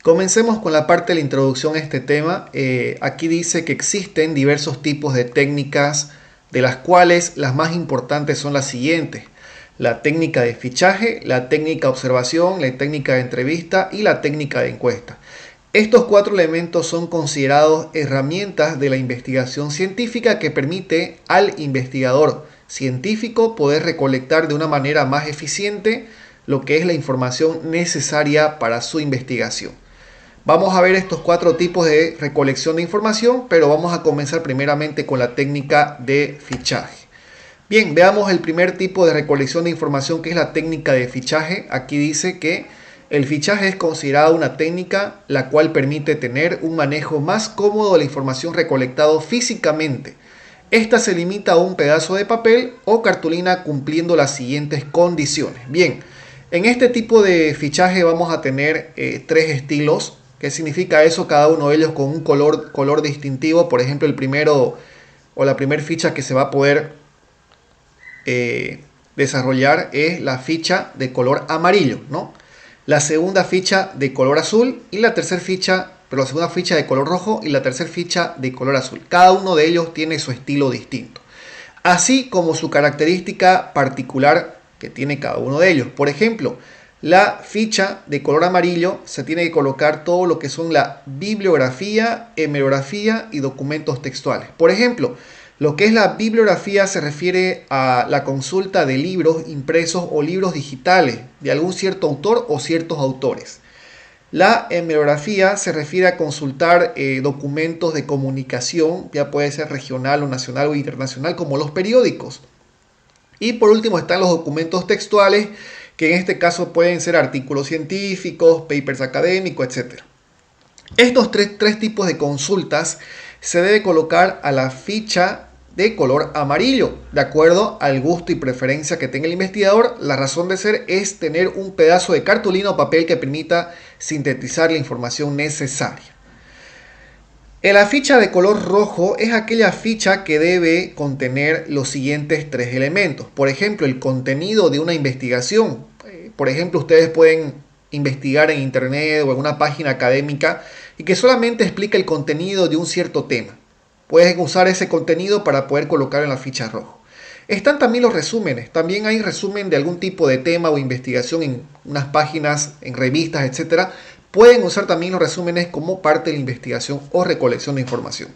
Comencemos con la parte de la introducción a este tema. Aquí dice que existen diversos tipos de técnicas, de las cuales las más importantes son las siguientes: la técnica de fichaje, la técnica de observación, la técnica de entrevista y la técnica de encuesta. Estos cuatro elementos son considerados herramientas de la investigación científica que permite al investigador científico poder recolectar de una manera más eficiente lo que es la información necesaria para su investigación. Vamos a ver estos cuatro tipos de recolección de información, pero vamos a comenzar primeramente con la técnica de fichaje. Bien, veamos el primer tipo de recolección de información, que es la técnica de fichaje. Aquí dice que el fichaje es considerado una técnica la cual permite tener un manejo más cómodo de la información recolectada físicamente. Esta se limita a un pedazo de papel o cartulina cumpliendo las siguientes condiciones. Bien, en este tipo de fichaje vamos a tener tres estilos. ¿Qué significa eso? Cada uno de ellos con un color distintivo. Por ejemplo, el primero o la primera ficha que se va a poder desarrollar es la ficha de color amarillo, ¿no? La segunda ficha de color azul y la tercera ficha, pero la segunda ficha de color rojo y la tercera ficha de color azul. Cada uno de ellos tiene su estilo distinto, así como su característica particular que tiene cada uno de ellos. Por ejemplo, la ficha de color amarillo se tiene que colocar todo lo que son la bibliografía, hemerografía y documentos textuales. Por ejemplo, lo que es la bibliografía se refiere a la consulta de libros impresos o libros digitales de algún cierto autor o ciertos autores. La hemerografía se refiere a consultar documentos de comunicación, ya puede ser regional o nacional o internacional, como los periódicos. Y por último están los documentos textuales, que en este caso pueden ser artículos científicos, papers académicos, etc. Estos tres tipos de consultas se debe colocar a la ficha de color amarillo, de acuerdo al gusto y preferencia que tenga el investigador. La razón de ser es tener un pedazo de cartulina o papel que permita sintetizar la información necesaria. La ficha de color rojo es aquella ficha que debe contener los siguientes tres elementos. Por ejemplo, el contenido de una investigación. Por ejemplo, ustedes pueden investigar en internet o en una página académica y que solamente explica el contenido de un cierto tema. Pueden usar ese contenido para poder colocar en la ficha roja. Están también los resúmenes. También hay resumen de algún tipo de tema o investigación en unas páginas, en revistas, etc. Pueden usar también los resúmenes como parte de la investigación o recolección de información.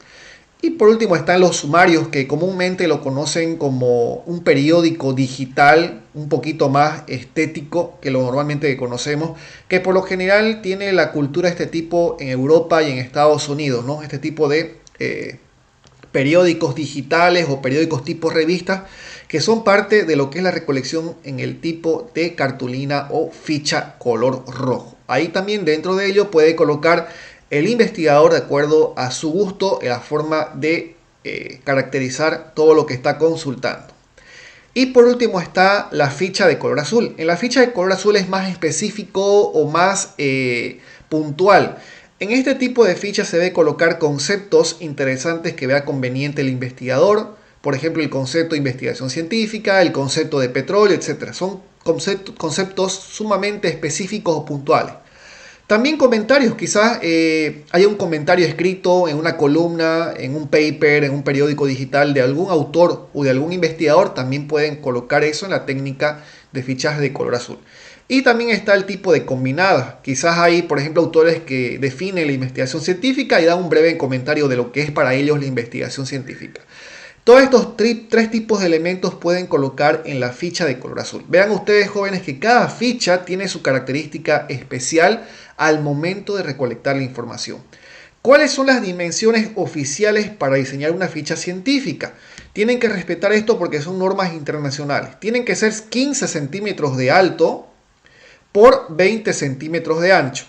Y por último están los sumarios, que comúnmente lo conocen como un periódico digital un poquito más estético que lo normalmente conocemos, que por lo general tiene la cultura de este tipo en Europa y en Estados Unidos, ¿no? Este tipo de periódicos digitales o periódicos tipo revistas, que son parte de lo que es la recolección en el tipo de cartulina o ficha color rojo. Ahí también dentro de ello puede colocar el investigador, de acuerdo a su gusto, la forma de caracterizar todo lo que está consultando. Y por último está la ficha de color azul. En la ficha de color azul es más específico o más puntual. En este tipo de fichas se debe colocar conceptos interesantes que vea conveniente el investigador. Por ejemplo, el concepto de investigación científica, el concepto de petróleo, etc. Son conceptos sumamente específicos o puntuales. También comentarios, quizás haya un comentario escrito en una columna, en un paper, en un periódico digital de algún autor o de algún investigador. También pueden colocar eso en la técnica de fichaje de color azul. Y también está el tipo de combinadas. Quizás hay, por ejemplo, autores que definen la investigación científica y dan un breve comentario de lo que es para ellos la investigación científica. Todos estos tres tipos de elementos pueden colocar en la ficha de color azul. Vean ustedes, jóvenes, que cada ficha tiene su característica especial al momento de recolectar la información. ¿Cuáles son las dimensiones oficiales para diseñar una ficha científica? Tienen que respetar esto porque son normas internacionales. Tienen que ser 15 centímetros de alto por 20 centímetros de ancho,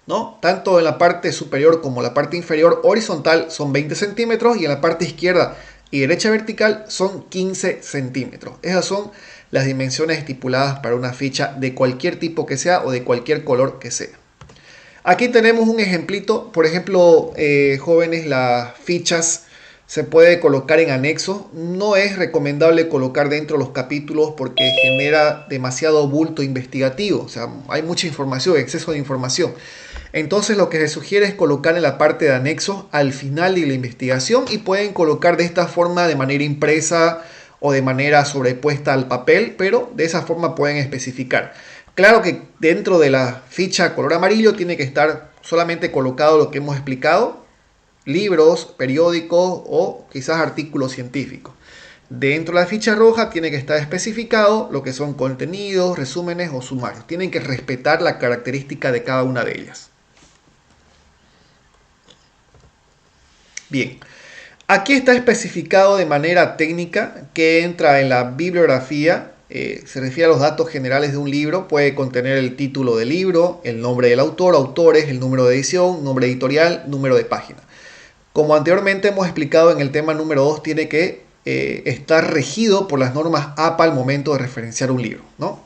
¿no? Tanto en la parte superior como la parte inferior horizontal son 20 centímetros y en la parte izquierda y derecha vertical son 15 centímetros. Esas son las dimensiones estipuladas para una ficha de cualquier tipo que sea o de cualquier color que sea. Aquí tenemos un ejemplito, por ejemplo, jóvenes, las fichas Se puede colocar en anexos. No es recomendable colocar dentro de los capítulos porque genera demasiado bulto investigativo. O sea, hay mucha información, exceso de información. Entonces lo que se sugiere es colocar en la parte de anexos al final de la investigación y pueden colocar de esta forma de manera impresa o de manera sobrepuesta al papel, pero de esa forma pueden especificar. Claro que dentro de la ficha color amarillo tiene que estar solamente colocado lo que hemos explicado, libros, periódicos o quizás artículos científicos. Dentro de la ficha roja tiene que estar especificado lo que son contenidos, resúmenes o sumarios. Tienen que respetar la característica de cada una de ellas. Bien, aquí está especificado de manera técnica que entra en la bibliografía. Se refiere a los datos generales de un libro. Puede contener el título del libro, el nombre del autor, autores, el número de edición, nombre editorial, número de página. Como anteriormente hemos explicado en el tema número 2, tiene que estar regido por las normas APA al momento de referenciar un libro, ¿no?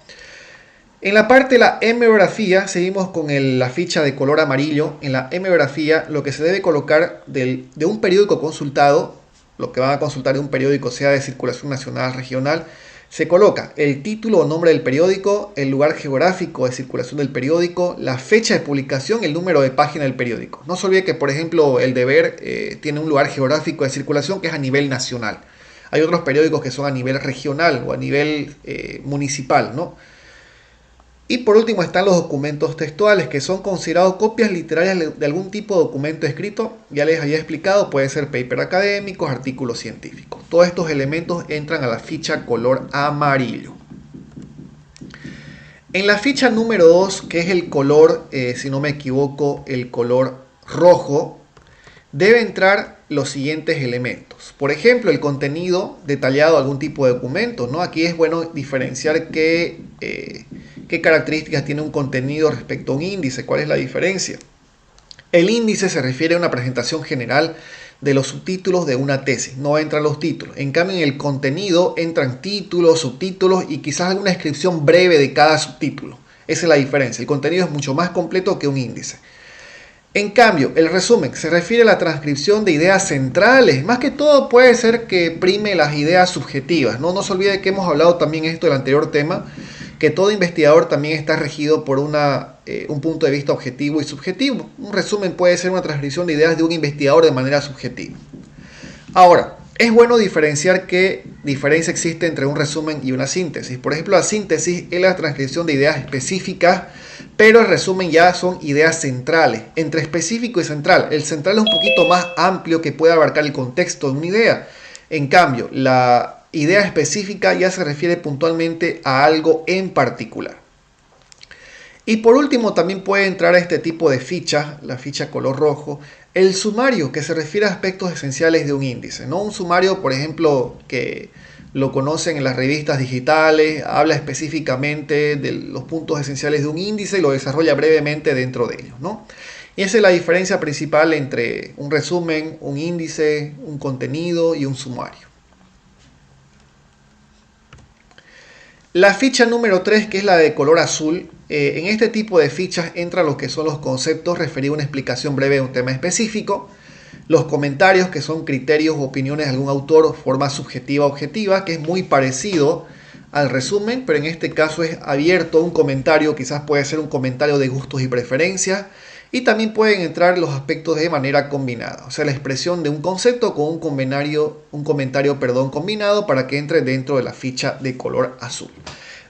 En la parte de la hemografía, seguimos con la ficha de color amarillo. En la hemografía, lo que se debe colocar de un periódico consultado, lo que van a consultar de un periódico, sea de circulación nacional, regional, se coloca el título o nombre del periódico, el lugar geográfico de circulación del periódico, la fecha de publicación, el número de página del periódico. No se olvide que, por ejemplo, El Deber tiene un lugar geográfico de circulación que es a nivel nacional. Hay otros periódicos que son a nivel regional o a nivel municipal, ¿no? Y por último están los documentos textuales, que son considerados copias literarias de algún tipo de documento escrito. Ya les había explicado, puede ser paper académicos, artículos científicos. Todos estos elementos entran a la ficha color amarillo. En la ficha número 2, que es el color, si no me equivoco, el color rojo, debe entrar los siguientes elementos. Por ejemplo, el contenido detallado de algún tipo de documento, ¿no? Aquí es bueno diferenciar qué características tiene un contenido respecto a un índice, cuál es la diferencia. El índice se refiere a una presentación general de los subtítulos de una tesis, no entran los títulos. En cambio, en el contenido entran títulos, subtítulos y quizás alguna descripción breve de cada subtítulo. Esa es la diferencia. El contenido es mucho más completo que un índice. En cambio, el resumen se refiere a la transcripción de ideas centrales. Más que todo puede ser que prime las ideas subjetivas. No se olvide que hemos hablado también esto del anterior tema, que todo investigador también está regido por un punto de vista objetivo y subjetivo. Un resumen puede ser una transcripción de ideas de un investigador de manera subjetiva. Ahora, es bueno diferenciar qué diferencia existe entre un resumen y una síntesis. Por ejemplo, la síntesis es la transcripción de ideas específicas, pero el resumen ya son ideas centrales. Entre específico y central, el central es un poquito más amplio que puede abarcar el contexto de una idea. En cambio, la idea específica ya se refiere puntualmente a algo en particular. Y por último también puede entrar a este tipo de ficha, la ficha color rojo, el sumario, que se refiere a aspectos esenciales de un índice, ¿no? Un sumario, por ejemplo, que lo conocen en las revistas digitales, habla específicamente de los puntos esenciales de un índice y lo desarrolla brevemente dentro de ellos, ¿no? Y esa es la diferencia principal entre un resumen, un índice, un contenido y un sumario. La ficha número 3, que es la de color azul, en este tipo de fichas entra lo que son los conceptos referidos a una explicación breve de un tema específico, los comentarios, que son criterios o opiniones de algún autor o forma subjetiva o objetiva, que es muy parecido al resumen, pero en este caso es abierto a un comentario, quizás puede ser un comentario de gustos y preferencias, y también pueden entrar los aspectos de manera combinada, o sea, la expresión de un concepto con un comentario combinado para que entre dentro de la ficha de color azul.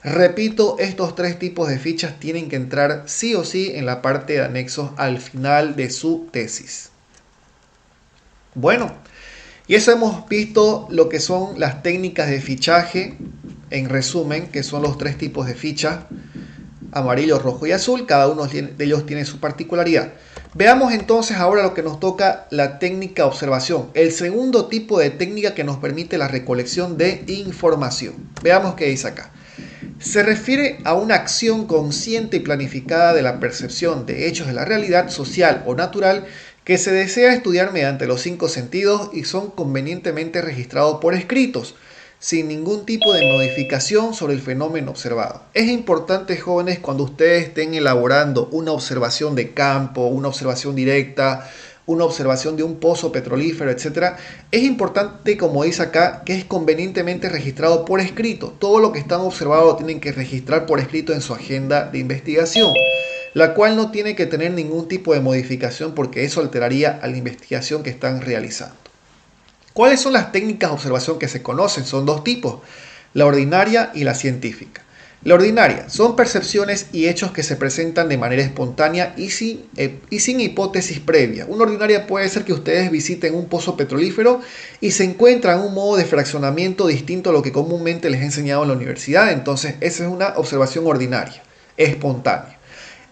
Repito, estos tres tipos de fichas tienen que entrar sí o sí en la parte de anexos al final de su tesis. Bueno, y eso hemos visto lo que son las técnicas de fichaje, en resumen, que son los tres tipos de fichas, amarillo, rojo y azul. Cada uno de ellos tiene su particularidad. Veamos entonces ahora lo que nos toca, la técnica observación, el segundo tipo de técnica que nos permite la recolección de información. Veamos qué dice acá. Se refiere a una acción consciente y planificada de la percepción de hechos de la realidad social o natural que se desea estudiar mediante los 5 sentidos y son convenientemente registrados por escritos, sin ningún tipo de modificación sobre el fenómeno observado. Es importante, jóvenes, cuando ustedes estén elaborando una observación de campo, una observación directa una observación de un pozo petrolífero, etc., es importante, como dice acá, que es convenientemente registrado por escrito. Todo lo que están observando lo tienen que registrar por escrito en su agenda de investigación, la cual no tiene que tener ningún tipo de modificación porque eso alteraría a la investigación que están realizando. ¿Cuáles son las técnicas de observación que se conocen? Son dos tipos, la ordinaria y la científica. La ordinaria son percepciones y hechos que se presentan de manera espontánea y sin hipótesis previa. Una ordinaria puede ser que ustedes visiten un pozo petrolífero y se encuentran un modo de fraccionamiento distinto a lo que comúnmente les he enseñado en la universidad. Entonces, esa es una observación ordinaria, espontánea.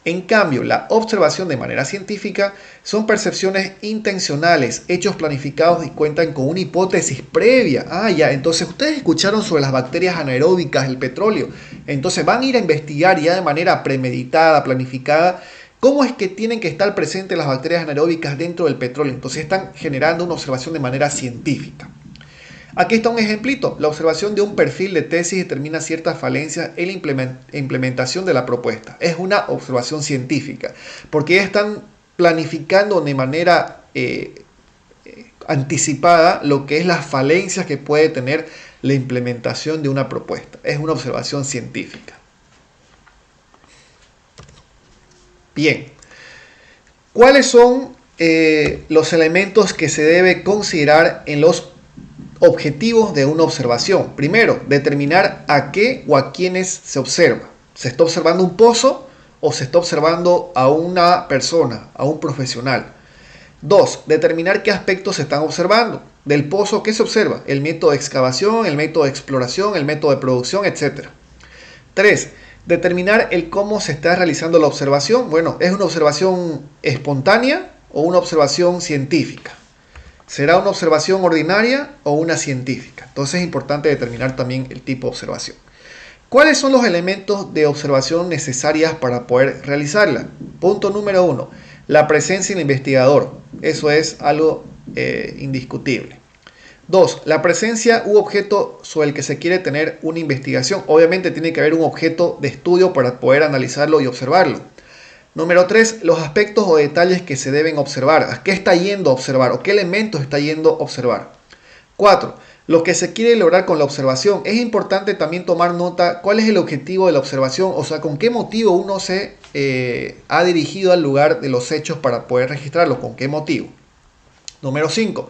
En cambio, la observación de manera científica son percepciones intencionales, hechos planificados y cuentan con una hipótesis previa. Ya, entonces ustedes escucharon sobre las bacterias anaeróbicas, el petróleo. Entonces van a ir a investigar ya de manera premeditada, planificada, cómo es que tienen que estar presentes las bacterias anaeróbicas dentro del petróleo. Entonces están generando una observación de manera científica. Aquí está un ejemplito. La observación de un perfil de tesis determina ciertas falencias en la implementación de la propuesta. Es una observación científica, porque ya están planificando de manera anticipada lo que es las falencias que puede tener la implementación de una propuesta. Es una observación científica. Bien. ¿Cuáles son los elementos que se debe considerar en los objetivos de una observación? Primero, determinar a qué o a quiénes se observa. ¿Se está observando un pozo o se está observando a una persona, a un profesional? 2. Determinar qué aspectos se están observando. Del pozo, ¿qué se observa? El método de excavación, el método de exploración, el método de producción, etc. 3. Determinar el cómo se está realizando la observación. Bueno, ¿es una observación espontánea o una observación científica? ¿Será una observación ordinaria o una científica? Entonces es importante determinar también el tipo de observación. ¿Cuáles son los elementos de observación necesarias para poder realizarla? Punto número 1. La presencia del investigador. Eso es algo indiscutible. 2. La presencia u objeto sobre el que se quiere tener una investigación. Obviamente tiene que haber un objeto de estudio para poder analizarlo y observarlo. Número 3, los aspectos o detalles que se deben observar. ¿A qué está yendo a observar o qué elementos está yendo a observar? 4, lo que se quiere lograr con la observación. Es importante también tomar nota cuál es el objetivo de la observación, o sea, con qué motivo uno se ha dirigido al lugar de los hechos para poder registrarlo, con qué motivo. Número 5,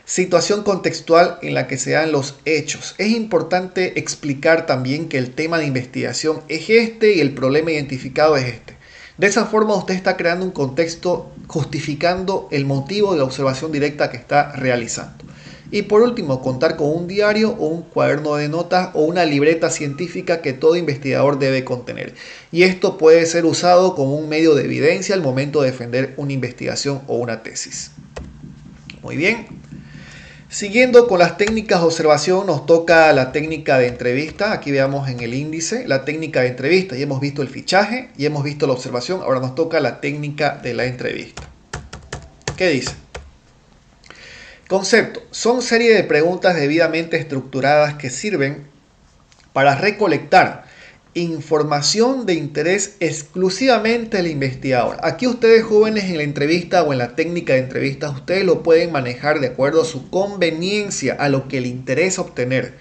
situación contextual en la que se dan los hechos. Es importante explicar también que el tema de investigación es este y el problema identificado es este. De esa forma usted está creando un contexto justificando el motivo de la observación directa que está realizando. Y por último, contar con un diario o un cuaderno de notas o una libreta científica que todo investigador debe contener. Y esto puede ser usado como un medio de evidencia al momento de defender una investigación o una tesis. Muy bien. Siguiendo con las técnicas de observación, nos toca la técnica de entrevista. Aquí veamos en el índice la técnica de entrevista. Ya hemos visto el fichaje, ya hemos visto la observación. Ahora nos toca la técnica de la entrevista. ¿Qué dice? Concepto. Son serie de preguntas debidamente estructuradas que sirven para recolectar información de interés exclusivamente del investigador. Aquí ustedes jóvenes en la entrevista o en la técnica de entrevista, ustedes lo pueden manejar de acuerdo a su conveniencia, a lo que le interesa obtener.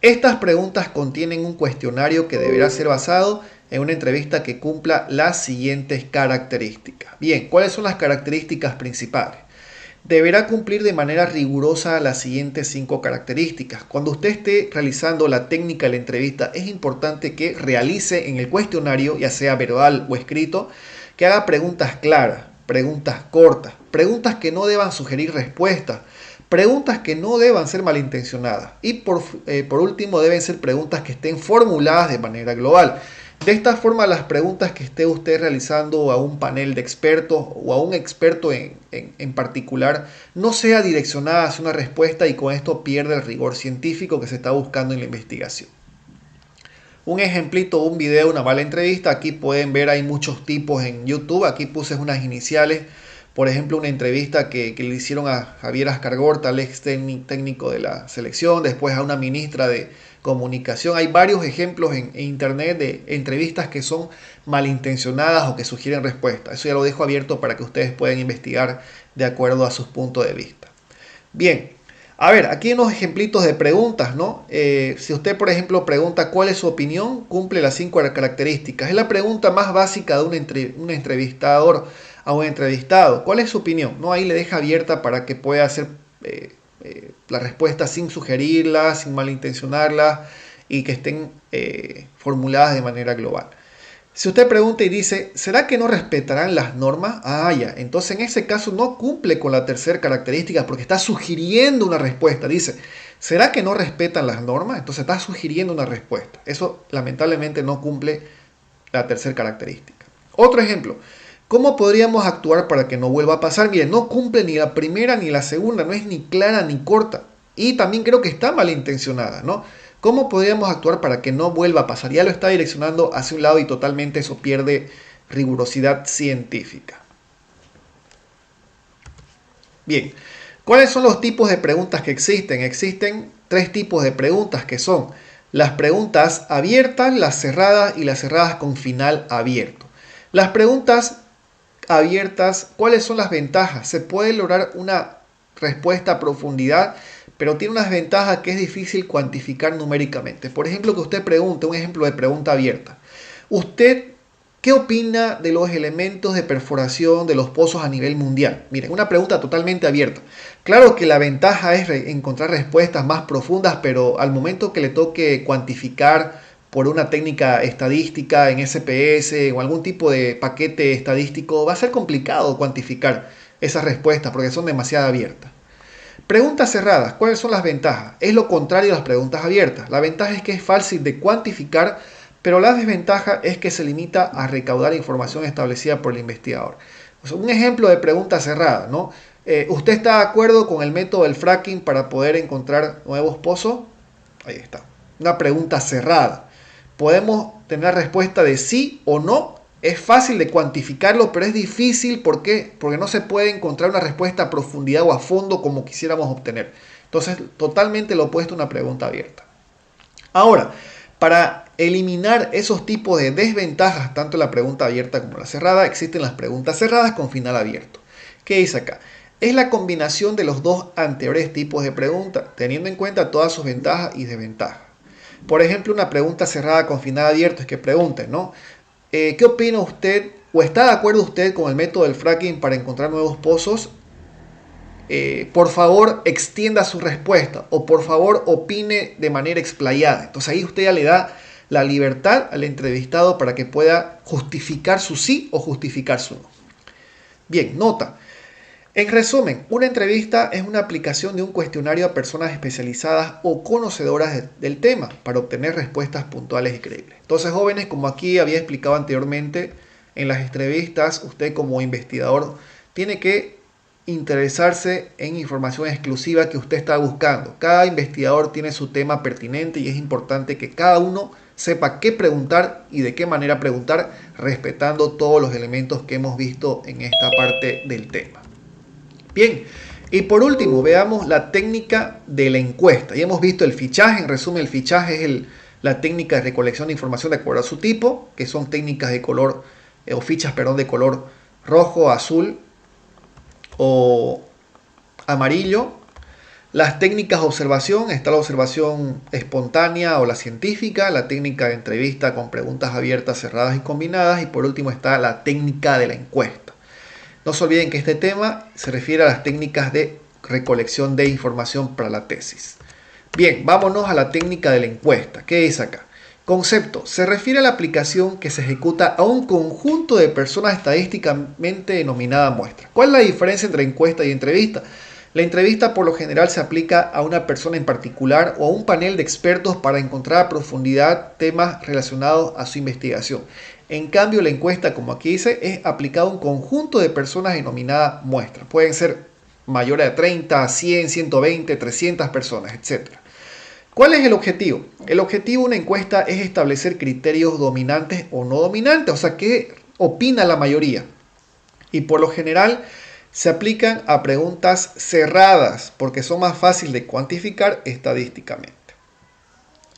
Estas preguntas contienen un cuestionario que deberá ser basado en una entrevista que cumpla las siguientes características. Bien, ¿cuáles son las características principales? Deberá cumplir de manera rigurosa las siguientes 5 características. Cuando usted esté realizando la técnica de la entrevista, es importante que realice en el cuestionario, ya sea verbal o escrito, que haga preguntas claras, preguntas cortas, preguntas que no deban sugerir respuestas, preguntas que no deban ser malintencionadas. Y por último, deben ser preguntas que estén formuladas de manera global. De esta forma, las preguntas que esté usted realizando a un panel de expertos o a un experto en particular no sea direccionada hacia una respuesta y con esto pierde el rigor científico que se está buscando en la investigación. Un ejemplito, un video, una mala entrevista. Aquí pueden ver, hay muchos tipos en YouTube. Aquí puse unas iniciales Por ejemplo, una entrevista que le hicieron a Javier Ascargorta, al ex técnico de la selección, después a una ministra de comunicación. Hay varios ejemplos en internet de entrevistas que son malintencionadas o que sugieren respuestas. Eso ya lo dejo abierto para que ustedes puedan investigar de acuerdo a sus puntos de vista. Bien, a ver, aquí hay unos ejemplitos de preguntas, ¿no? Si usted, por ejemplo, pregunta cuál es su opinión, cumple las 5 características. Es la pregunta más básica de un entrevistador a un entrevistado. ¿Cuál es su opinión? ¿No? Ahí le deja abierta para que pueda hacer la respuesta sin sugerirla, sin malintencionarla y que estén formuladas de manera global. Si usted pregunta y dice, ¿será que no respetarán las normas? Ah, ya. Entonces en ese caso no cumple con la tercera característica porque está sugiriendo una respuesta. Dice, ¿será que no respetan las normas? Entonces está sugiriendo una respuesta. Eso lamentablemente no cumple la tercera característica. Otro ejemplo. ¿Cómo podríamos actuar para que no vuelva a pasar? Miren, no cumple ni la primera ni la segunda, no es ni clara ni corta. Y también creo que está malintencionada, ¿no? ¿Cómo podríamos actuar para que no vuelva a pasar? Ya lo está direccionando hacia un lado y totalmente eso pierde rigurosidad científica. Bien, ¿cuáles son los tipos de preguntas que existen? Existen 3 tipos de preguntas que son las preguntas abiertas, las cerradas y las cerradas con final abierto. Las preguntas abiertas, ¿cuáles son las ventajas? Se puede lograr una respuesta a profundidad, pero tiene unas ventajas que es difícil cuantificar numéricamente. Por ejemplo, que usted pregunte, un ejemplo de pregunta abierta. ¿Usted qué opina de los elementos de perforación de los pozos a nivel mundial? Miren, una pregunta totalmente abierta. Claro que la ventaja es encontrar respuestas más profundas, pero al momento que le toque cuantificar por una técnica estadística en SPS o algún tipo de paquete estadístico, va a ser complicado cuantificar esas respuestas porque son demasiado abiertas. Preguntas cerradas, ¿cuáles son las ventajas? Es lo contrario a las preguntas abiertas. La ventaja es que es fácil de cuantificar, pero la desventaja es que se limita a recaudar información establecida por el investigador. O sea, un ejemplo de pregunta cerrada, ¿no? ¿Usted está de acuerdo con el método del fracking para poder encontrar nuevos pozos? Ahí está. Una pregunta cerrada. Podemos tener respuesta de sí o no. Es fácil de cuantificarlo, pero es difícil. ¿Por qué? Porque no se puede encontrar una respuesta a profundidad o a fondo como quisiéramos obtener. Entonces, totalmente lo opuesto a una pregunta abierta. Ahora, para eliminar esos tipos de desventajas, tanto la pregunta abierta como la cerrada, existen las preguntas cerradas con final abierto. ¿Qué dice acá? Es la combinación de los dos anteriores tipos de preguntas, teniendo en cuenta todas sus ventajas y desventajas. Por ejemplo, una pregunta cerrada con final abierto es que pregunten, ¿no? ¿Qué opina usted o está de acuerdo usted con el método del fracking para encontrar nuevos pozos? Por favor, extienda su respuesta o por favor opine de manera explayada. Entonces ahí usted ya le da la libertad al entrevistado para que pueda justificar su sí o justificar su no. Bien, nota. En resumen, una entrevista es una aplicación de un cuestionario a personas especializadas o conocedoras del tema para obtener respuestas puntuales y creíbles. Entonces, jóvenes, como aquí había explicado anteriormente, en las entrevistas, usted como investigador tiene que interesarse en información exclusiva que usted está buscando. Cada investigador tiene su tema pertinente y es importante que cada uno sepa qué preguntar y de qué manera preguntar, respetando todos los elementos que hemos visto en esta parte del tema. Bien, y por último veamos la técnica de la encuesta. Ya hemos visto el fichaje, en resumen el fichaje es la técnica de recolección de información de acuerdo a su tipo, que son técnicas de color, o fichas, perdón, de color rojo, azul o amarillo. Las técnicas de observación, está la observación espontánea o la científica, la técnica de entrevista con preguntas abiertas, cerradas y combinadas, y por último está la técnica de la encuesta. No se olviden que este tema se refiere a las técnicas de recolección de información para la tesis. Bien, vámonos a la técnica de la encuesta. ¿Qué dice acá? Concepto. Se refiere a la aplicación que se ejecuta a un conjunto de personas estadísticamente denominada muestra. ¿Cuál es la diferencia entre encuesta y entrevista? La entrevista por lo general se aplica a una persona en particular o a un panel de expertos para encontrar a profundidad temas relacionados a su investigación. En cambio, la encuesta, como aquí dice, es aplicada a un conjunto de personas denominada muestra. Pueden ser mayores de 30, 100, 120, 300 personas, etc. ¿Cuál es el objetivo? El objetivo de una encuesta es establecer criterios dominantes o no dominantes, o sea, qué opina la mayoría. Y por lo general Se aplican a preguntas cerradas porque son más fáciles de cuantificar estadísticamente.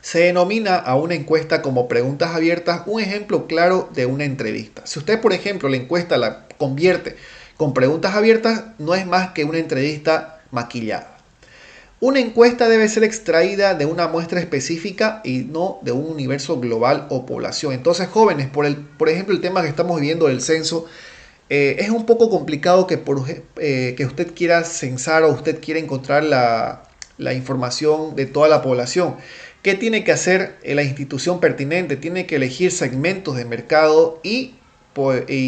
Se denomina a una encuesta como preguntas abiertas, un ejemplo claro de una entrevista. Si usted, por ejemplo, la encuesta la convierte con preguntas abiertas, no es más que una entrevista maquillada. Una encuesta debe ser extraída de una muestra específica y no de un universo global o población. Entonces, jóvenes, por ejemplo, el tema que estamos viviendo del censo, es un poco complicado que usted quiera censar o usted quiera encontrar la información de toda la población. ¿Qué tiene que hacer la institución pertinente? Tiene que elegir segmentos de mercado y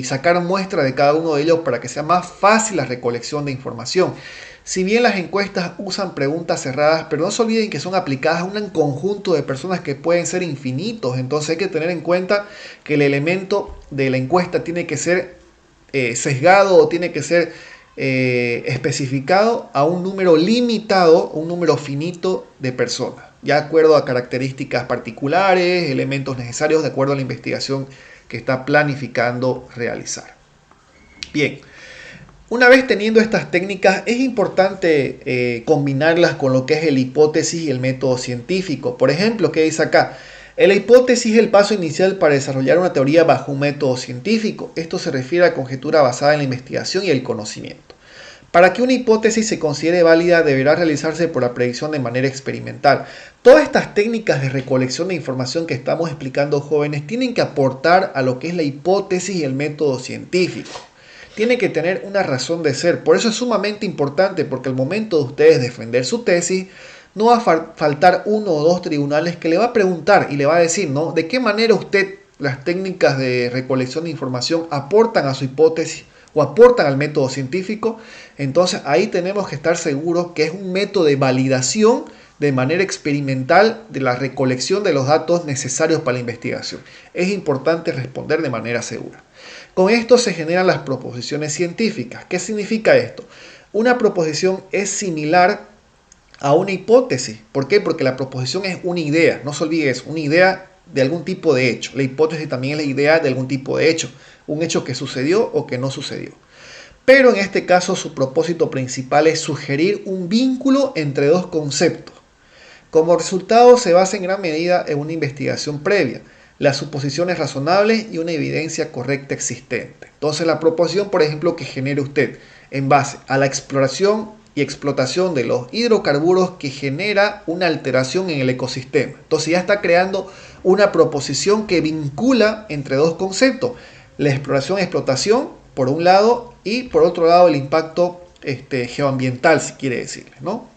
sacar muestras de cada uno de ellos para que sea más fácil la recolección de información. Si bien las encuestas usan preguntas cerradas, pero no se olviden que son aplicadas a un conjunto de personas que pueden ser infinitos. Entonces hay que tener en cuenta que el elemento de la encuesta tiene que ser sesgado o tiene que ser especificado a un número limitado, un número finito de personas, ya de acuerdo a características particulares, elementos necesarios de acuerdo a la investigación que está planificando realizar. Bien, una vez teniendo estas técnicas, es importante combinarlas con lo que es el hipótesis y el método científico. Por ejemplo, ¿qué dice acá? La hipótesis es el paso inicial para desarrollar una teoría bajo un método científico. Esto se refiere a conjetura basada en la investigación y el conocimiento. Para que una hipótesis se considere válida, deberá realizarse por la predicción de manera experimental. Todas estas técnicas de recolección de información que estamos explicando, jóvenes, tienen que aportar a lo que es la hipótesis y el método científico. Tiene que tener una razón de ser. Por eso es sumamente importante, porque al momento de ustedes defender su tesis, no va a faltar uno o dos tribunales que le va a preguntar y le va a decir, ¿no?, de qué manera usted las técnicas de recolección de información aportan a su hipótesis o aportan al método científico. Entonces ahí tenemos que estar seguros que es un método de validación de manera experimental de la recolección de los datos necesarios para la investigación. Es importante responder de manera segura. Con esto se generan las proposiciones científicas. ¿Qué significa esto? Una proposición es similar a una hipótesis. ¿Por qué? Porque la proposición es una idea. No se olvide eso, una idea de algún tipo de hecho. La hipótesis también es la idea de algún tipo de hecho. Un hecho que sucedió o que no sucedió. Pero en este caso su propósito principal es sugerir un vínculo entre dos conceptos. Como resultado se basa en gran medida en una investigación previa, las suposiciones razonables y una evidencia correcta existente. Entonces la proposición, por ejemplo, que genere usted en base a la exploración y explotación de los hidrocarburos que genera una alteración en el ecosistema. Entonces ya está creando una proposición que vincula entre dos conceptos, la exploración y explotación por un lado y por otro lado el impacto geoambiental, si quiere decirle, ¿no?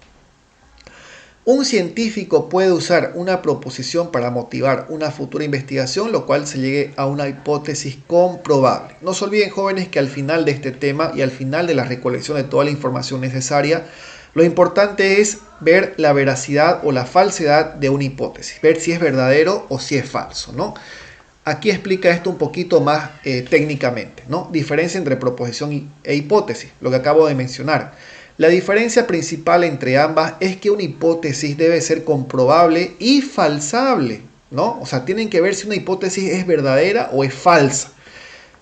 Un científico puede usar una proposición para motivar una futura investigación, lo cual se llegue a una hipótesis comprobable. No se olviden, jóvenes, que al final de este tema y al final de la recolección de toda la información necesaria, lo importante es ver la veracidad o la falsedad de una hipótesis, ver si es verdadero o si es falso, ¿no? Aquí explica esto un poquito más técnicamente, ¿no? Diferencia entre proposición e hipótesis, lo que acabo de mencionar. La diferencia principal entre ambas es que una hipótesis debe ser comprobable y falsable, ¿no? O sea, tienen que ver si una hipótesis es verdadera o es falsa.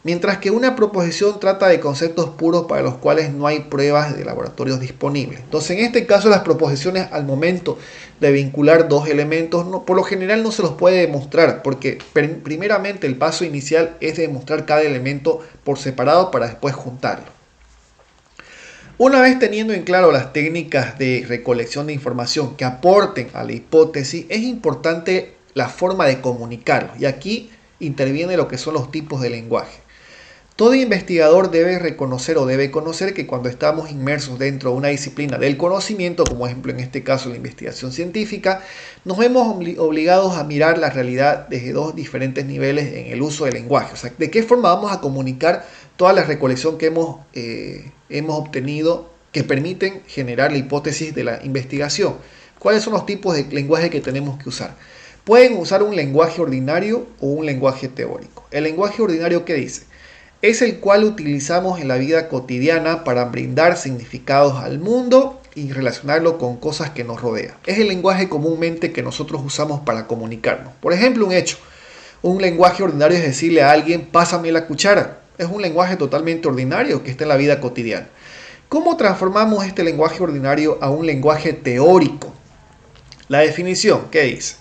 Mientras que una proposición trata de conceptos puros para los cuales no hay pruebas de laboratorios disponibles. Entonces, en este caso, las proposiciones al momento de vincular dos elementos, por lo general no se los puede demostrar, porque primeramente el paso inicial es demostrar cada elemento por separado para después juntarlo. Una vez teniendo en claro las técnicas de recolección de información que aporten a la hipótesis, es importante la forma de comunicarlo. Y aquí interviene lo que son los tipos de lenguaje. Todo investigador debe reconocer o debe conocer que cuando estamos inmersos dentro de una disciplina del conocimiento, como ejemplo en este caso la investigación científica, nos vemos obligados a mirar la realidad desde dos diferentes niveles en el uso del lenguaje. O sea, ¿de qué forma vamos a comunicar toda la recolección que hemos obtenido que permiten generar la hipótesis de la investigación? ¿Cuáles son los tipos de lenguaje que tenemos que usar? Pueden usar un lenguaje ordinario o un lenguaje teórico. El lenguaje ordinario, ¿qué dice? Es el cual utilizamos en la vida cotidiana para brindar significados al mundo y relacionarlo con cosas que nos rodean. Es el lenguaje comúnmente que nosotros usamos para comunicarnos. Por ejemplo, un hecho. Un lenguaje ordinario es decirle a alguien, pásame la cuchara. Es un lenguaje totalmente ordinario que está en la vida cotidiana. ¿Cómo transformamos este lenguaje ordinario a un lenguaje teórico? La definición, ¿qué dice?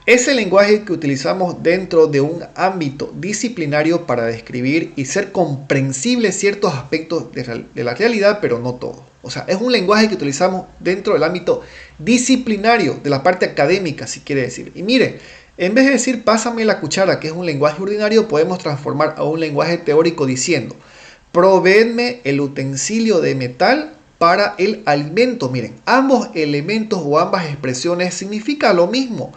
Es el lenguaje que utilizamos dentro de un ámbito disciplinario para describir y ser comprensibles ciertos aspectos de la realidad, pero no todo. O sea, es un lenguaje que utilizamos dentro del ámbito disciplinario, de la parte académica, si quiere decir. Y mire, en vez de decir pásame la cuchara, que es un lenguaje ordinario, podemos transformar a un lenguaje teórico diciendo proveedme el utensilio de metal para el alimento. Miren, ambos elementos o ambas expresiones significan lo mismo.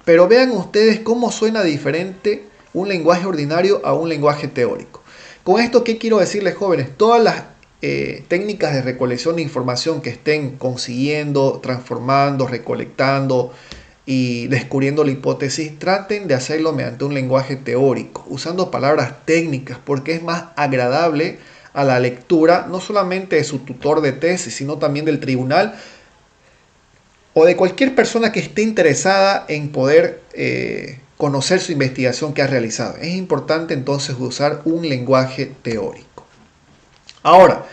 Pero vean ustedes cómo suena diferente un lenguaje ordinario a un lenguaje teórico. Con esto, ¿qué quiero decirles, jóvenes? Todas las técnicas de recolección de información que estén consiguiendo, transformando, recolectando y descubriendo la hipótesis, traten de hacerlo mediante un lenguaje teórico, usando palabras técnicas, porque es más agradable a la lectura, no solamente de su tutor de tesis, sino también del tribunal, o de cualquier persona que esté interesada en poder conocer su investigación que ha realizado. Es importante entonces usar un lenguaje teórico. Ahora,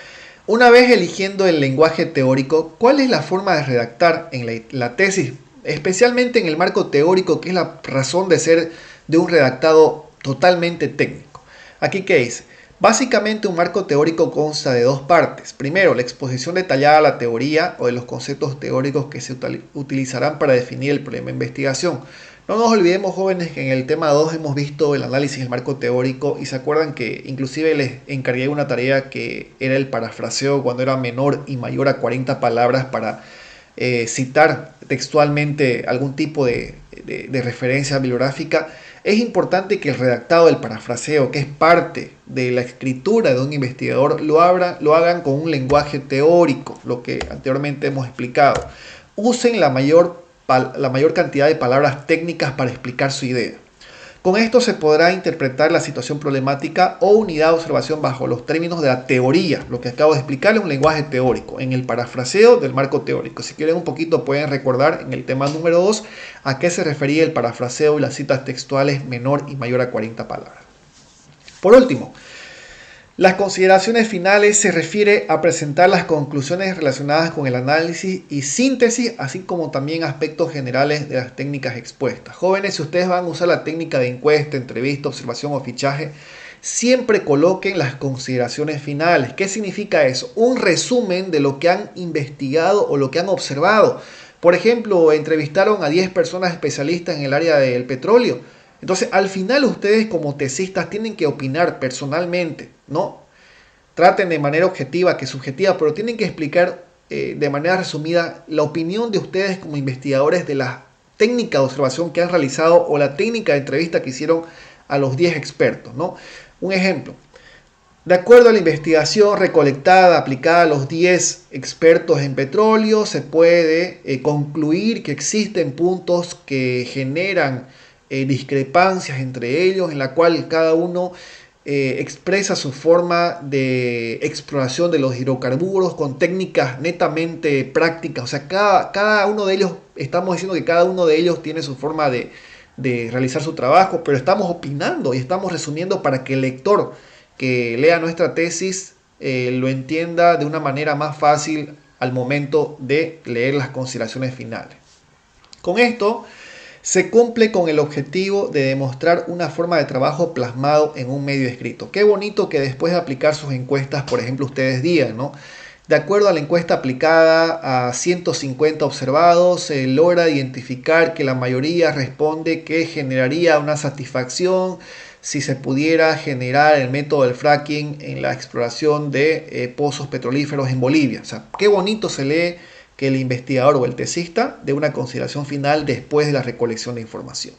una vez eligiendo el lenguaje teórico, ¿cuál es la forma de redactar en la tesis? Especialmente en el marco teórico, que es la razón de ser de un redactado totalmente técnico. Aquí, ¿qué dice? Básicamente un marco teórico consta de dos partes. Primero, la exposición detallada a la teoría o de los conceptos teóricos que se utilizarán para definir el problema de investigación. No nos olvidemos, jóvenes, que en el tema 2 hemos visto el análisis del marco teórico y se acuerdan que inclusive les encargué una tarea que era el parafraseo cuando era menor y mayor a 40 palabras para citar textualmente algún tipo de referencia bibliográfica. Es importante que el redactado del parafraseo, que es parte de la escritura de un investigador, lo hagan con un lenguaje teórico, lo que anteriormente hemos explicado. Usen la mayor cantidad de palabras técnicas para explicar su idea. Con esto se podrá interpretar la situación problemática o unidad de observación bajo los términos de la teoría. Lo que acabo de explicar es un lenguaje teórico, en el parafraseo del marco teórico. Si quieren un poquito pueden recordar en el tema número 2 a qué se refería el parafraseo y las citas textuales menor y mayor a 40 palabras. Por último, las consideraciones finales se refiere a presentar las conclusiones relacionadas con el análisis y síntesis, así como también aspectos generales de las técnicas expuestas. Jóvenes, si ustedes van a usar la técnica de encuesta, entrevista, observación o fichaje, siempre coloquen las consideraciones finales. ¿Qué significa eso? Un resumen de lo que han investigado o lo que han observado. Por ejemplo, entrevistaron a 10 personas especialistas en el área del petróleo. Entonces, al final ustedes como tesistas tienen que opinar personalmente, ¿no? Traten de manera objetiva que subjetiva, pero tienen que explicar de manera resumida la opinión de ustedes como investigadores de la técnica de observación que han realizado o la técnica de entrevista que hicieron a los 10 expertos, ¿no? Un ejemplo. De acuerdo a la investigación recolectada, aplicada a los 10 expertos en petróleo, se puede concluir que existen puntos que generan discrepancias entre ellos, en la cual cada uno expresa su forma de exploración de los hidrocarburos con técnicas netamente prácticas. O sea, cada uno de ellos, estamos diciendo que cada uno de ellos tiene su forma de realizar su trabajo, pero estamos opinando y estamos resumiendo para que el lector que lea nuestra tesis lo entienda de una manera más fácil al momento de leer las consideraciones finales. Con esto se cumple con el objetivo de demostrar una forma de trabajo plasmado en un medio escrito. Qué bonito que después de aplicar sus encuestas, por ejemplo, ustedes digan, ¿no? De acuerdo a la encuesta aplicada a 150 observados, se logra identificar que la mayoría responde que generaría una satisfacción si se pudiera generar el método del fracking en la exploración de pozos petrolíferos en Bolivia. O sea, qué bonito se lee que el investigador o el tesista dé una consideración final después de la recolección de información.